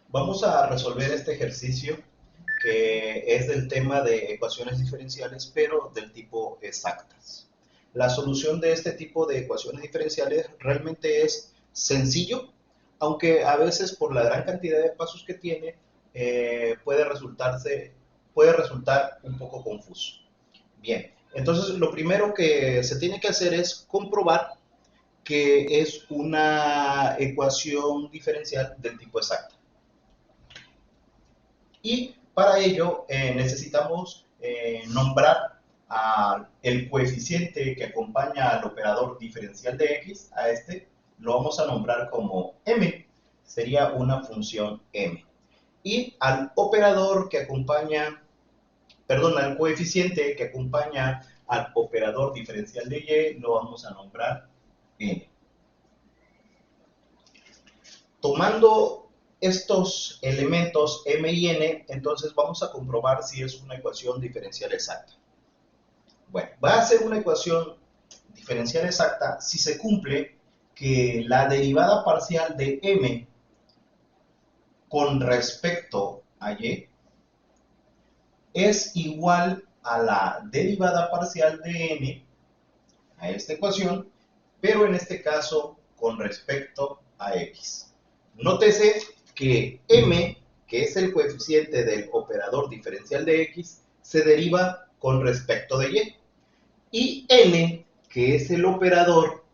Vamos a resolver este ejercicio que es del tema de ecuaciones diferenciales, pero del tipo exactas. La solución de este tipo de ecuaciones diferenciales realmente es sencillo, aunque a veces por la gran cantidad de pasos que tiene puede resultar un poco confuso. Bien, entonces lo primero que se tiene que hacer es comprobar que es una ecuación diferencial del tipo exacta. Y para ello necesitamos nombrar el coeficiente que acompaña al operador diferencial de x, a este lo vamos a nombrar como m, sería una función m. Y al operador que acompaña, perdón, al coeficiente que acompaña al operador diferencial de y lo vamos a nombrar n. Tomando estos elementos m y n, entonces vamos a comprobar si es una ecuación diferencial exacta. Bueno, va a ser una ecuación diferencial exacta si se cumple que la derivada parcial de m con respecto a y es igual a la derivada parcial de n, a esta ecuación, pero en este caso con respecto a x. Nótese que m, que es el coeficiente del operador diferencial de x, se deriva con respecto de y. Y n, que es el operador,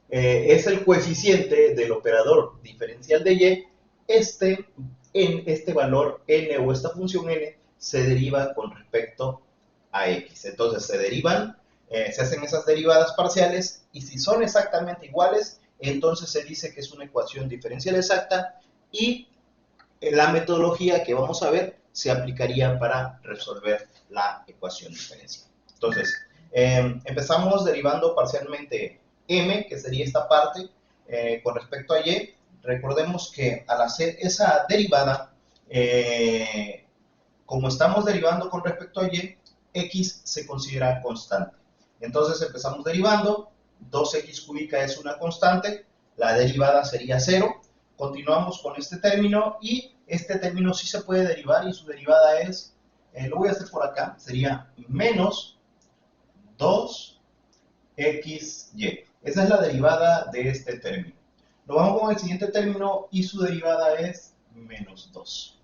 es el coeficiente del operador diferencial de y, este valor n o esta función n se deriva con respecto a x. Entonces se derivan, se hacen esas derivadas parciales y si son exactamente iguales, entonces se dice que es una ecuación diferencial exacta y la metodología que vamos a ver se aplicaría para resolver la ecuación diferencial. Entonces, empezamos derivando parcialmente m, que sería esta parte, con respecto a y. Recordemos que al hacer esa derivada, como estamos derivando con respecto a y, x se considera constante. Entonces empezamos derivando, 2x cúbica es una constante, la derivada sería 0. Continuamos con este término y este término sí se puede derivar y su derivada es, lo voy a hacer por acá, sería menos 2xy. Esa es la derivada de este término. Nos vamos con el siguiente término y su derivada es menos 2.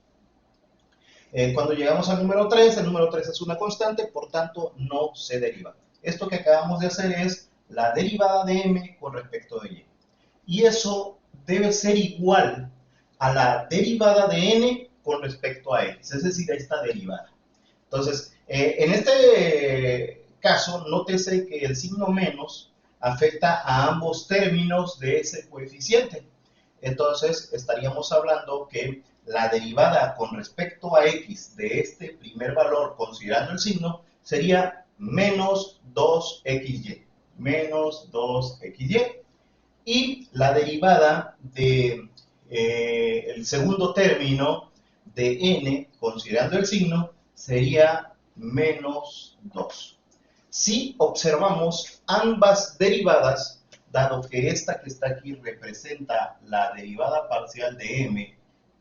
Cuando llegamos al número 3, el número 3 es una constante, por tanto no se deriva. Esto que acabamos de hacer es la derivada de m con respecto de y. Y eso debe ser igual a la derivada de n con respecto a x, es decir, a esta derivada. Entonces, en este caso, nótese que el signo menos afecta a ambos términos de ese coeficiente. Entonces, estaríamos hablando que la derivada con respecto a x de este primer valor, considerando el signo, sería menos 2xy. Menos 2xy. Y la derivada de el segundo término de n, considerando el signo, sería menos 2. Si observamos ambas derivadas, dado que esta que está aquí representa la derivada parcial de m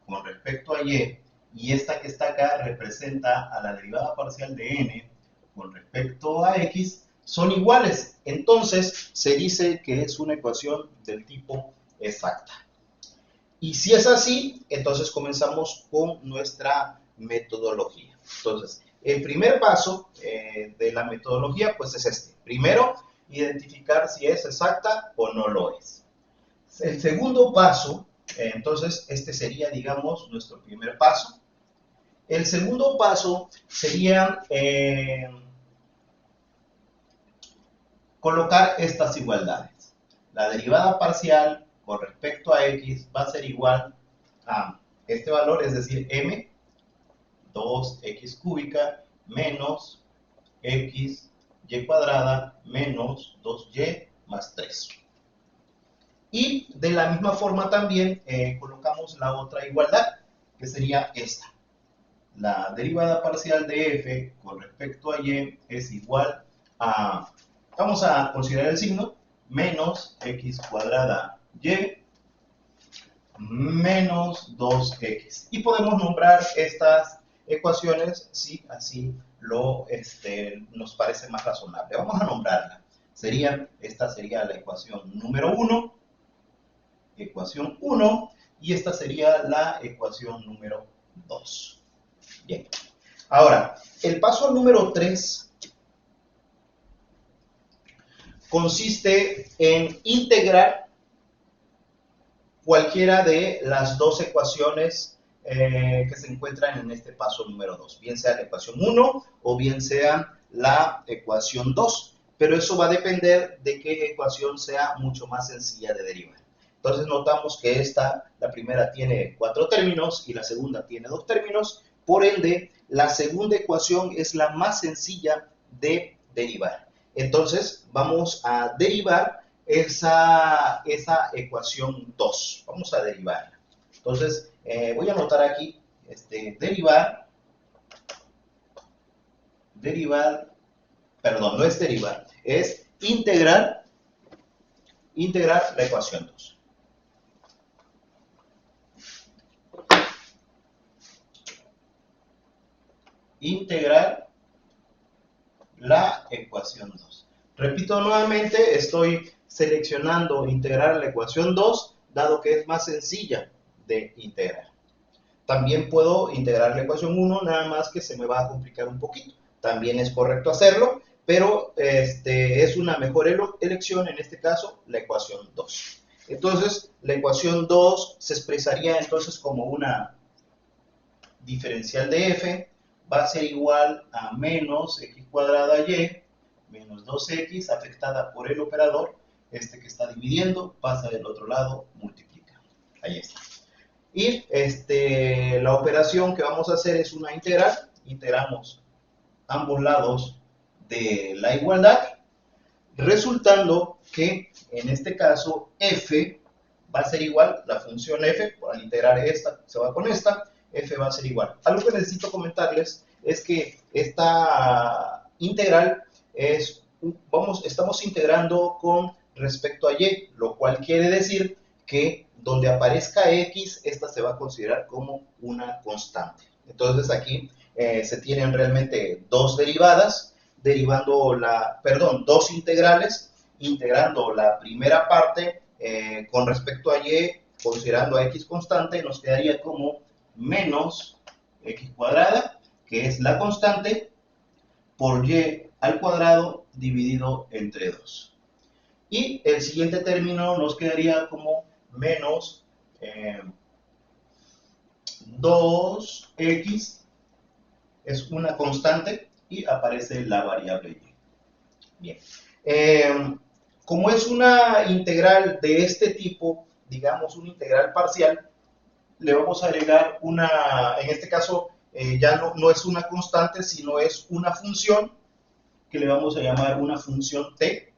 con respecto a y esta que está acá representa a la derivada parcial de n con respecto a x, son iguales. Entonces se dice que es una ecuación del tipo exacta. Y si es así, entonces comenzamos con nuestra metodología. Entonces, el primer paso de la metodología pues es este. Primero, identificar si es exacta o no lo es. El segundo paso, entonces este sería, digamos, nuestro primer paso. El segundo paso sería colocar estas igualdades. La derivada parcial con respecto a x va a ser igual a este valor, es decir, m, 2x cúbica menos x y cuadrada menos 2y más 3. Y de la misma forma también colocamos la otra igualdad, que sería esta. La derivada parcial de f con respecto a y es igual a, vamos a considerar el signo, menos x cuadrada y menos 2x. Y podemos nombrar estas ecuaciones si así nos parece más razonable. Vamos a nombrarla. Esta sería la ecuación número 1, ecuación 1, y esta sería la ecuación número 2. Bien. Ahora, el paso número 3 consiste en integrar cualquiera de las dos ecuaciones que se encuentran en este paso número 2, bien sea la ecuación 1 o bien sea la ecuación 2, pero eso va a depender de qué ecuación sea mucho más sencilla de derivar. Entonces notamos que la primera tiene 4 términos y la segunda tiene 2 términos, por ende la segunda ecuación es la más sencilla de derivar. Entonces vamos a derivar esa ecuación 2. Vamos a derivarla. Entonces, voy a anotar aquí, perdón, no es derivar, es integrar la ecuación 2. Integrar la ecuación 2. Repito nuevamente, estoy seleccionando integrar la ecuación 2, dado que es más sencilla de integrar. También puedo integrar la ecuación 1, nada más que se me va a complicar un poquito. También es correcto hacerlo, pero es una mejor elección, en este caso, la ecuación 2. Entonces, la ecuación 2 se expresaría entonces como una diferencial de f, va a ser igual a menos x cuadrada y menos 2x afectada por el operador, que está dividiendo, pasa del otro lado, multiplica. Ahí está. Y la operación que vamos a hacer es una integral. Integramos ambos lados de la igualdad, resultando que en este caso f va a ser igual, la función f, al integrar esta, se va con esta, f va a ser igual. Algo que necesito comentarles es que esta integral estamos integrando con respecto a y, lo cual quiere decir que donde aparezca x, esta se va a considerar como una constante. Entonces aquí se tienen realmente dos derivadas, dos integrales, integrando la primera parte con respecto a y, considerando a x constante, nos quedaría como menos x cuadrada, que es la constante, por y al cuadrado dividido entre 2. Y el siguiente término nos quedaría como menos 2x, es una constante, y aparece la variable y. Bien. Como es una integral de este tipo, digamos una integral parcial, le vamos a agregar en este caso ya no es una constante, sino es una función que le vamos a llamar una función t.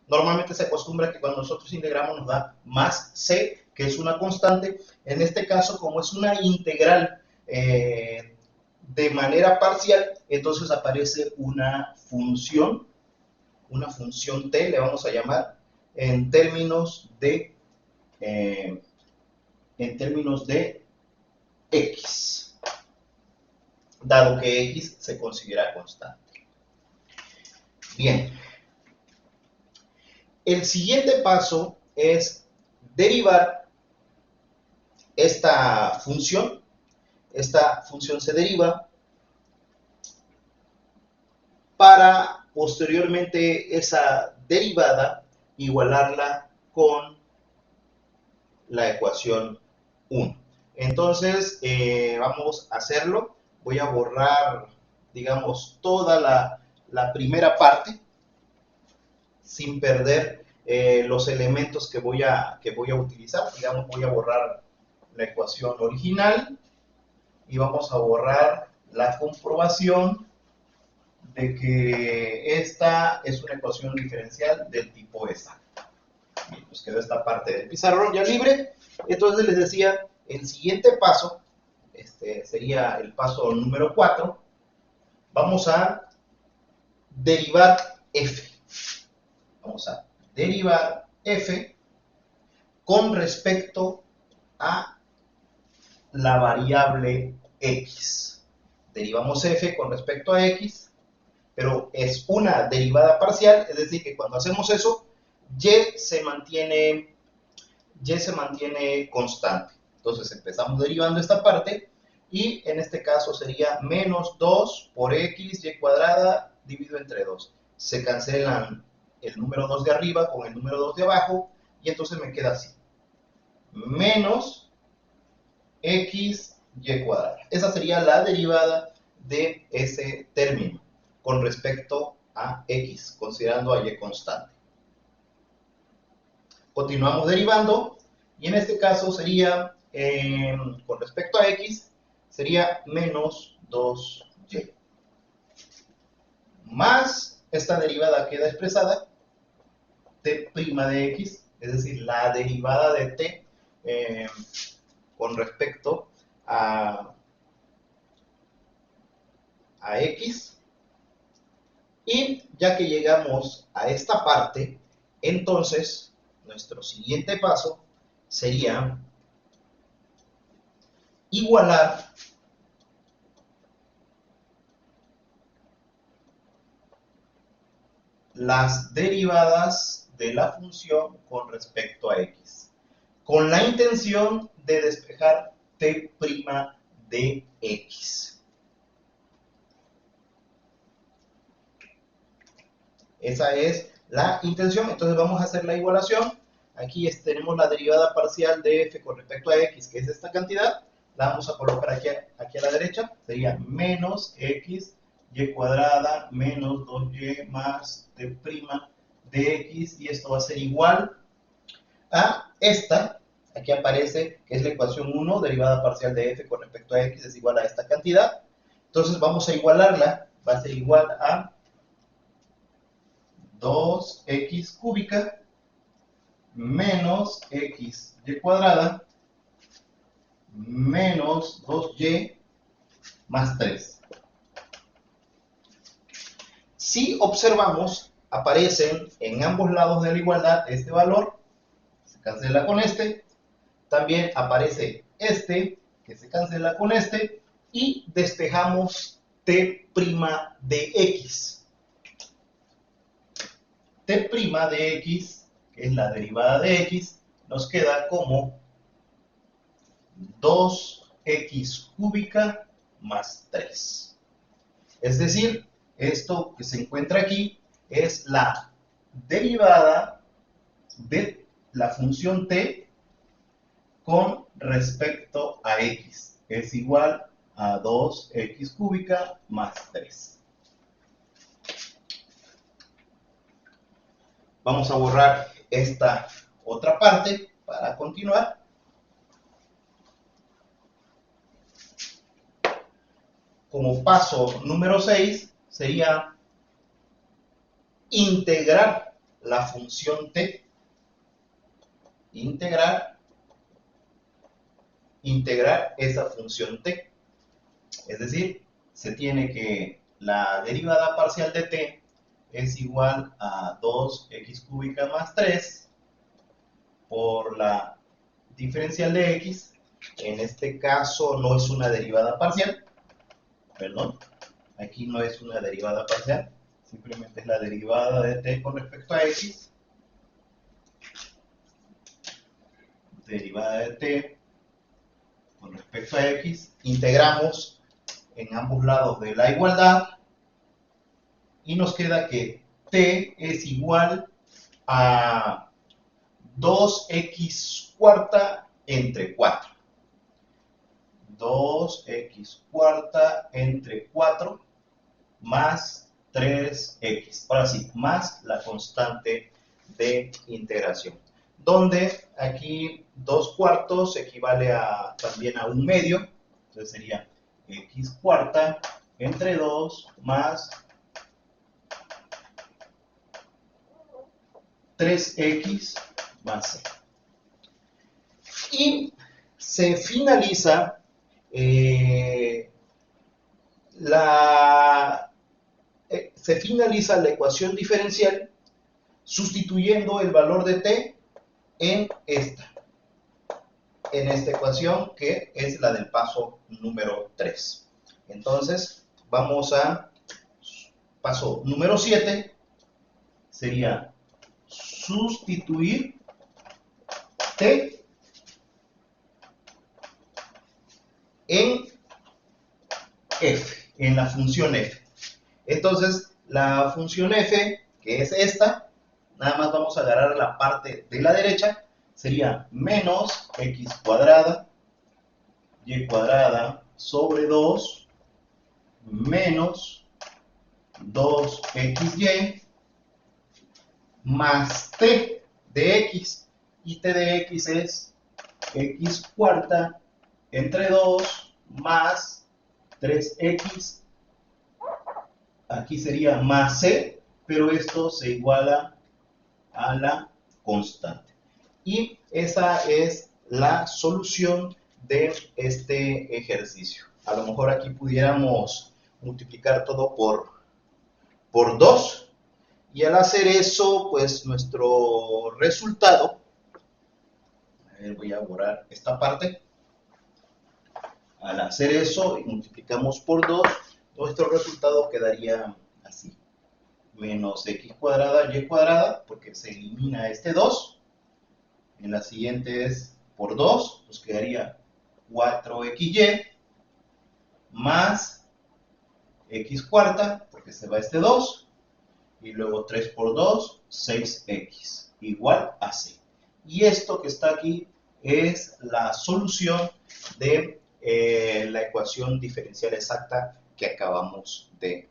Normalmente se acostumbra que cuando nosotros integramos nos da más c, que es una constante. En este caso, como es una integral de manera parcial, entonces aparece una función t, le vamos a llamar, en términos de x, dado que x se considera constante. Bien. El siguiente paso es derivar esta función. Esta función se deriva para posteriormente esa derivada igualarla con la ecuación 1. Entonces, vamos a hacerlo. Voy a borrar, digamos, toda la primera parte, sin perder los elementos que voy a utilizar. Digamos, voy a borrar la ecuación original y vamos a borrar la comprobación de que esta es una ecuación diferencial del tipo exacto. Bien, nos quedó esta parte del pizarrón ya libre. Entonces les decía, el siguiente paso, sería el paso número 4, vamos a derivar f. Vamos a derivar f con respecto a la variable x. Derivamos f con respecto a x, pero es una derivada parcial, es decir, que cuando hacemos eso, y se mantiene constante. Entonces empezamos derivando esta parte y en este caso sería menos 2 por x y cuadrada dividido entre 2. Se cancelan el número 2 de arriba con el número 2 de abajo y entonces me queda así. Menos x y cuadrada. Esa sería la derivada de ese término con respecto a x, considerando a y constante. Continuamos derivando y en este caso sería, con respecto a x, sería menos 2y. Más esta derivada queda expresada, t' de x, es decir, la derivada de t con respecto a x. Y ya que llegamos a esta parte, entonces nuestro siguiente paso sería igualar las derivadas de la función con respecto a x, con la intención de despejar t' de x. Esa es la intención. Entonces vamos a hacer la igualación. Aquí tenemos la derivada parcial de f con respecto a x, que es esta cantidad. La vamos a colocar aquí a la derecha. Sería menos x y cuadrada menos 2y más t' de x. Y esto va a ser igual a esta. Aquí aparece que es la ecuación 1, derivada parcial de f con respecto a x es igual a esta cantidad. Entonces vamos a igualarla. Va a ser igual a 2x cúbica menos x y cuadrada menos 2y más 3. Si observamos, aparecen en ambos lados de la igualdad este valor, se cancela con este, también aparece este, que se cancela con este, y despejamos t' de x. T' de x, que es la derivada de x, nos queda como 2x cúbica más 3. Es decir, esto que se encuentra aquí es la derivada de la función t con respecto a x. Es igual a 2x cúbica más 3. Vamos a borrar esta otra parte para continuar. Como paso número 6 sería integrar la función t. Integrar esa función t. Es decir, se tiene que la derivada parcial de t es igual a 2x cúbica más 3 por la diferencial de x. En este caso no es una derivada parcial, perdón, aquí no es una derivada parcial, simplemente es la derivada de t con respecto a x. Derivada de t con respecto a x, integramos en ambos lados de la igualdad y nos queda que t es igual a 2x cuarta entre 4. 2x cuarta entre 4 más 3x. Ahora sí, más la constante de integración. Donde aquí 2 cuartos equivale también a 1 medio. Entonces sería x cuarta entre 2 más 3x más c. Y se finaliza la ecuación diferencial sustituyendo el valor de t en esta. en esta ecuación que es la del paso número 3. Entonces, vamos a paso número 7, sería sustituir t en f, en la función f. Entonces, la función f, que es esta, nada más vamos a agarrar la parte de la derecha, sería menos x cuadrada, y cuadrada sobre 2, menos 2xy, más t de x, y t de x es x cuarta entre 2 más 3x, aquí sería más c, pero esto se iguala a la constante. Y esa es la solución de este ejercicio. A lo mejor aquí pudiéramos multiplicar todo por 2, y al hacer eso, pues nuestro resultado, voy a borrar esta parte, al hacer eso y multiplicamos por 2, nuestro resultado quedaría así, menos x cuadrada y cuadrada, porque se elimina este 2, en la siguiente es por 2, nos quedaría 4xy, más x cuarta, porque se va este 2, y luego 3 por 2, 6x, igual a c. Y esto que está aquí es la solución de la ecuación diferencial exacta que acabamos de